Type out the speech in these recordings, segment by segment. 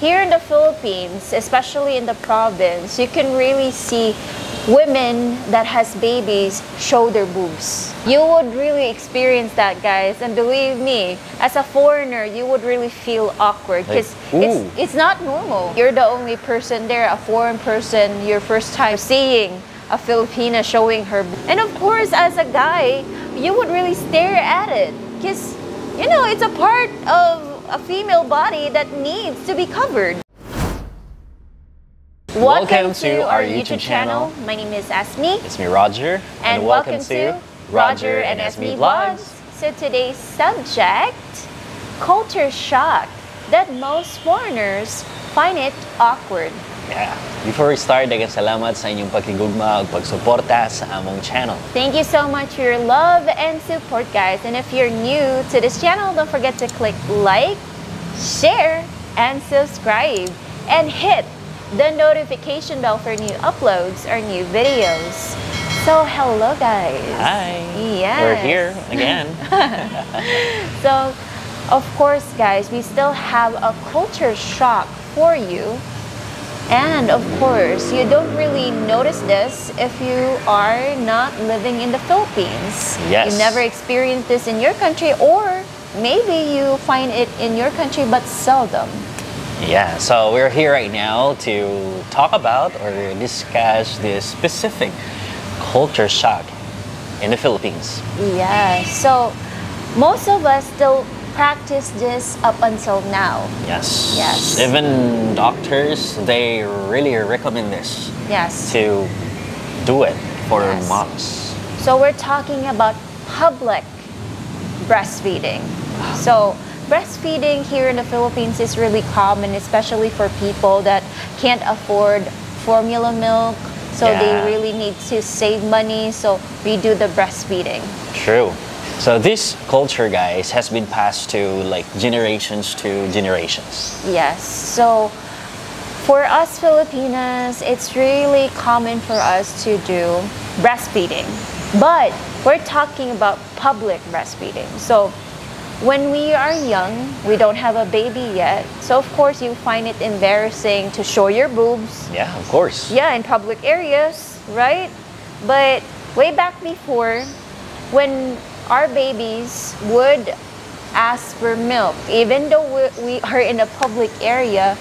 Here in the Philippines, especially in the province, you can really see women that has babies show their boobs. You would really experience that, guys, and believe me, as a foreigner, you would really feel awkward because it's not normal. You're the only person there, a foreign person, your first time seeing a Filipina showing her boobs. And of course, as a guy, you would really stare at it because, you know, it's a part of a female body that needs to be covered. Welcome to our YouTube channel. My name is Ismi. It's me, Roger. And welcome to Roger and Ismi Vlogs. So today's subject, culture shock that most foreigners find it awkward. Yeah. Before we start, daghang salamat sa inyong pagkigugma ug pagsuporta sa among channel. Thank you so much for your love and support, guys. And if you're new to this channel, don't forget to click like, share, and subscribe. And hit the notification bell for new uploads or new videos. So hello, guys. Hi. Yes. We're here again. So, of course, guys, we still have a culture shock for you. And of course, you don't really notice this if you are not living in the Philippines. Yes. You never experienced this in your country, or maybe you find it in your country but seldom. Yeah, so we're here right now to talk about or discuss this specific culture shock in the Philippines. Yeah, so most of us still practice this up until now. Yes. Yes. Even doctors, they really recommend this. Yes. To do it for Yes. moms. So we're talking about public breastfeeding. So breastfeeding here in the Philippines is really common, especially for people that can't afford formula milk. So they really need to save money. So we do the breastfeeding. True. So this culture, guys, has been passed to like generations to generations. Yes. So for us Filipinas, it's really common for us to do breastfeeding. But we're talking about public breastfeeding. So when we are young, we don't have a baby yet. So of course you find it embarrassing to show your boobs. Yeah, of course. Yeah, in public areas, right? But way back before, when our babies would ask for milk, even though we are in a public area,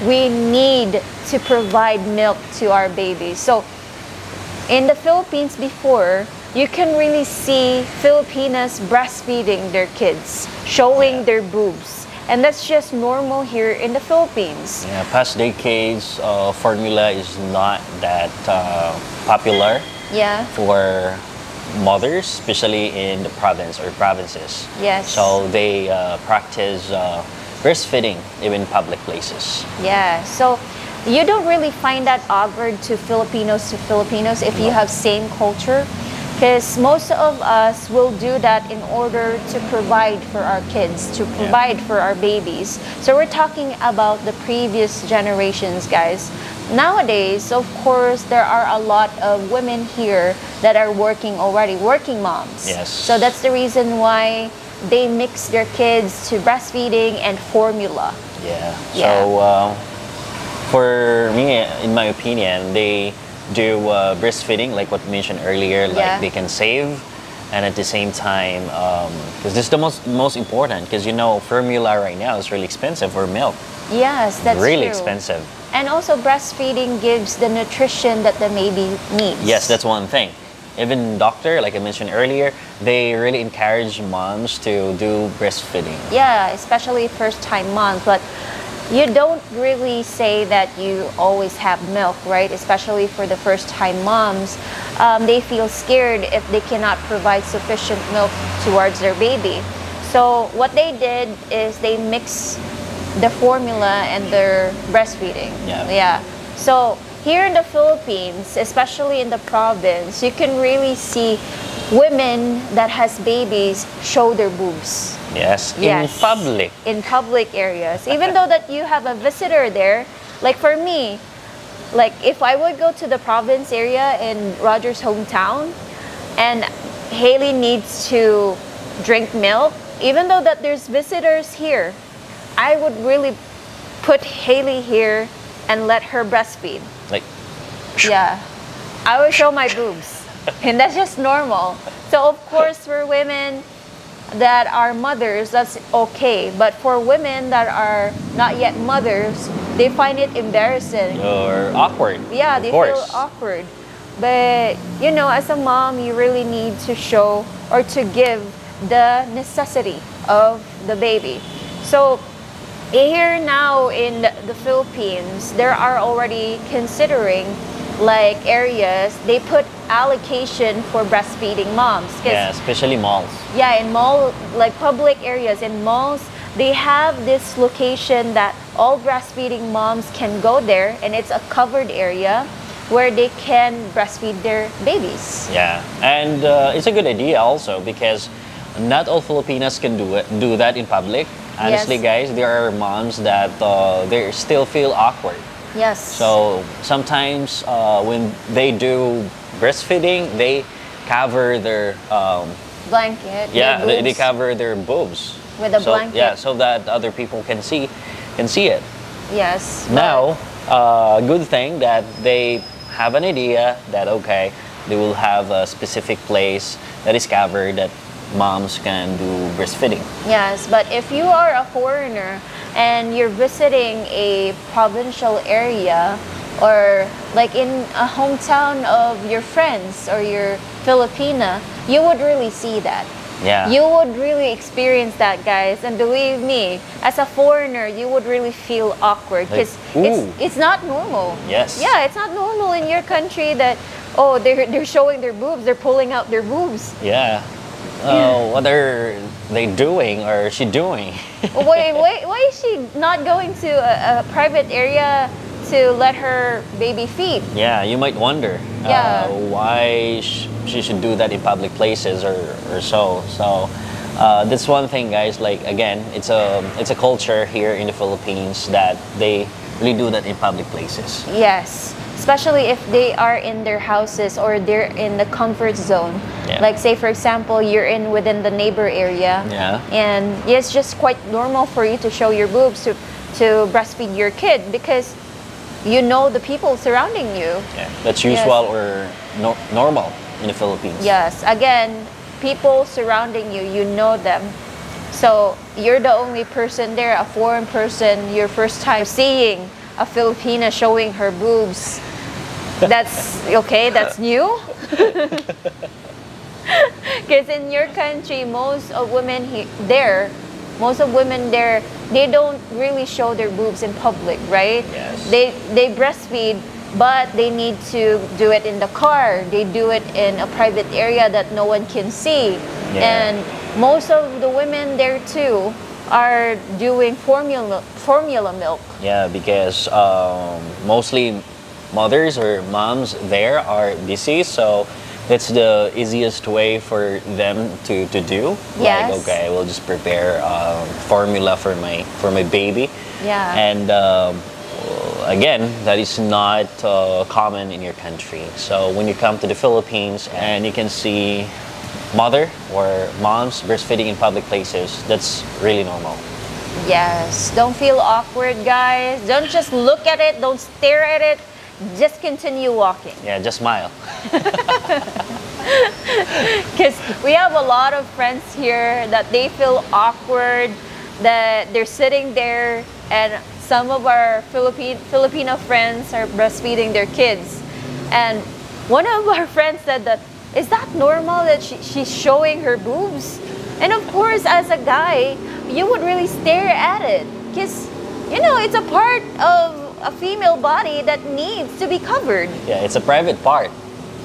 we need to provide milk to our babies. So in the Philippines before, you can really see Filipinas breastfeeding their kids, showing their boobs. And that's just normal here in the Philippines. Yeah, past decades, formula is not that popular for mothers, especially in the province or provinces. Yes. So they practice breastfeeding even in public places. Yeah, so you don't really find that awkward to Filipinos if you have same culture, because most of us will do that in order to provide for our kids, to provide for our babies. So we're talking about the previous generations, guys. Nowadays, of course, there are a lot of women here that are working already, working moms. Yes. So that's the reason why they mix their kids to breastfeeding and formula. Yeah. So for me, in my opinion, they do breastfeeding, like what we mentioned earlier, like they can save, and at the same time, because this is the most important, because you know formula right now is really expensive, for milk. Yes, that's really true. Expensive. And also breastfeeding gives the nutrition that the baby needs. Yes, that's one thing. Even doctor, like I mentioned earlier, they really encourage moms to do breastfeeding. Yeah, especially first-time moms. But you don't really say that you always have milk, right? Especially for the first-time moms. They feel scared if they cannot provide sufficient milk towards their baby. So what they did is they mix the formula and their breastfeeding. Yeah. So here in the Philippines, especially in the province, you can really see women that has babies show their boobs. Yes, in public. In public areas. Even though that you have a visitor there, like for me, like if I would go to the province area in Roger's hometown and Haley needs to drink milk, even though that there's visitors here, I would really put Haley here and let her breastfeed. Like, Yeah, I would show my boobs, and that's just normal. So of course, for women that are mothers, that's okay. But for women that are not yet mothers, they find it embarrassing. or awkward. Yeah, of they course. feel awkward. But you know, as a mom, you really need to show or to give the necessity of the baby. So here now in the Philippines, there are already considering like areas they put allocation for breastfeeding moms. Yeah, especially malls. Yeah, in mall, like public areas, in malls, they have this location that all breastfeeding moms can go there, and it's a covered area where they can breastfeed their babies. Yeah, and it's a good idea also because not all Filipinas can do that in public. Honestly, Yes. guys, there are moms that they still feel awkward. Yes. So sometimes when they do breastfeeding, they cover their Blanket. yeah, their they boobs cover their boobs with a so, blanket. yeah, so that other people can see it. Yes. Now, good thing that they have an idea that okay, they will have a specific place that is covered that moms can do breastfeeding. Yes, but if you are a foreigner and you're visiting a provincial area or like in a hometown of your friends or your Filipina, you would really see that. Yeah. You would really experience that, guys. And believe me, as a foreigner, you would really feel awkward Like, because ooh. it's not normal. Yes. Yeah, it's not normal in your country that, oh, they're showing their boobs, they're pulling out their boobs. Yeah. What are they doing or she doing? Why is she not going to a private area to let her baby feed? Yeah, you might wonder Yeah. why she should do that in public places or so. So that's one thing, guys. Like again, it's a culture here in the Philippines that they really do that in public places. Yes, especially if they are in their houses or they're in the comfort zone. Yeah. Like say for example, you're in within the neighbor area. Yeah. And it's just quite normal for you to show your boobs to breastfeed your kid because you know the people surrounding you. Yeah, that's usual or normal in the Philippines. Yes, again, people surrounding you, you know them. So you're the only person there, a foreign person, your first time seeing a Filipina showing her boobs. That's okay, that's new. Because in your country, most of women there, they don't really show their boobs in public, right? Yes. They breastfeed, but they need to do it in the car. They do it in a private area that no one can see. Yeah. And most of the women there too are doing formula milk. Yeah, because mostly mothers or moms there are busy, so that's the easiest way for them to do. Yes. Like, okay, we'll just prepare formula for my baby. Yeah. And again, that is not common in your country. So when you come to the Philippines and you can see mother or moms breastfeeding in public places, that's really normal. Yes. Don't feel awkward, guys. Don't just look at it. Don't stare at it. Just continue walking. Yeah, just smile. Because we have a lot of friends here that they feel awkward, that they're sitting there and some of our Filipino friends are breastfeeding their kids. And one of our friends said that, is that normal that she's showing her boobs? And of course, as a guy, you would really stare at it because, you know, it's a part of a female body that needs to be covered. Yeah, it's a private part.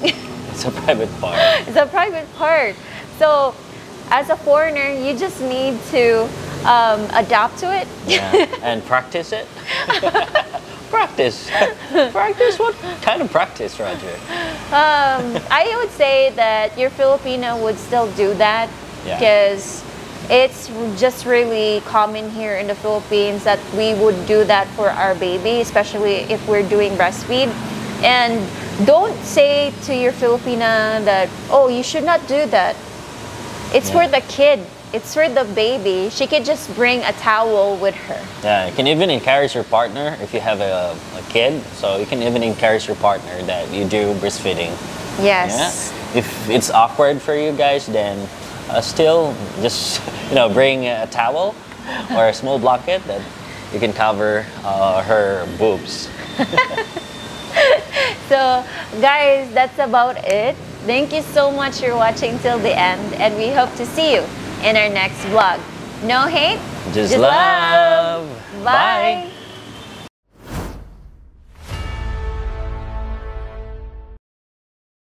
It's a private part. It's a private part. So, as a foreigner, you just need to adapt to it. Yeah, and practice it. Practice. Practice? What kind of practice, Roger? I would say that your Filipino would still do that Yeah. because it's just really common here in the Philippines that we would do that for our baby, especially if we're doing breastfeed. And don't say to your Filipina that, oh, you should not do that. It's Yeah. for the kid. it's for the baby, she could just bring a towel with her. Yeah, you can even encourage your partner if you have a kid. So you can even encourage your partner that you do breastfeeding. Yes. Yeah? If it's awkward for you guys, then still just bring a towel or a small blanket that you can cover her boobs. So guys, that's about it. Thank you so much for watching till the end, and we hope to see you in our next vlog. No hate, Just love. Bye. Bye.